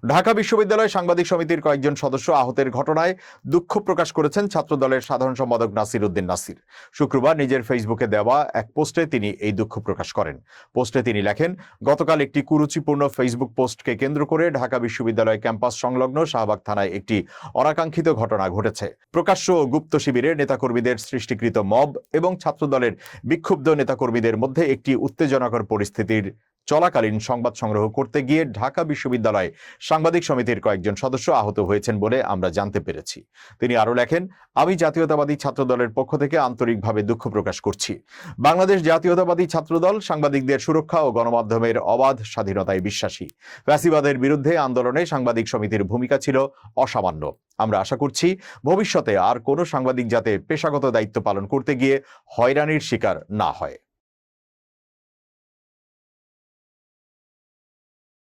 ঢাকা বিশ্ববিদ্যালয় সাংবাদিক সমিতির কয়েকজন সদস্য আহতের ঘটনায় দুঃখ প্রকাশ করেছেন ছাত্রদলের সাধারণ সম্পাদক নাসির উদ্দিন নাসির। শুক্রবার নিজের ফেসবুকে দেওয়া এক পোস্টে তিনি এই দুঃখ প্রকাশ করেন। পোস্টে তিনি লেখেন, গতকাল একটি কুরুচিপূর্ণ ফেসবুক পোস্টকে কেন্দ্র করে ঢাকা বিশ্ববিদ্যালয় ক্যাম্পাস সংলগ্ন শাহবাগ থানায় একটি অনাকাঙ্ক্ষিত ঘটনা ঘটেছে। প্রকাশ্য ও গুপ্ত শিবিরে নেতাকর্মীদের সৃষ্টিকৃত মব এবং ছাত্রদলের বিক্ষুব্ধ নেতাকর্মীদের মধ্যে একটি উত্তেজনাকর পরিস্থিতির চলাকালীন সংবাদ সংগ্রহ করতে গিয়ে ঢাকা বিশ্ববিদ্যালয় সাংবাদিক সমিতির কয়েকজন সদস্য আহত হয়েছেন বলে আমরা জানতে পেরেছি। তিনি আরো লেখেন, আমি জাতীয়তাবাদী ছাত্রদলের পক্ষ থেকে আন্তরিকভাবে দুঃখ প্রকাশ করছি। বাংলাদেশ জাতীয়তাবাদী ছাত্রদল সাংবাদিকদের সুরক্ষা ও গণমাধ্যমের অবাধ স্বাধীনতায় বিশ্বাসী। ফ্যাসিবাদের বিরুদ্ধে আন্দোলনে সাংবাদিক সমিতির ভূমিকা ছিল অসামান্য। আমরা আশা করছি ভবিষ্যতে আর কোনো সাংবাদিক যাতে পেশাগত দায়িত্ব পালন করতে গিয়ে হয়রানির শিকার না হয়।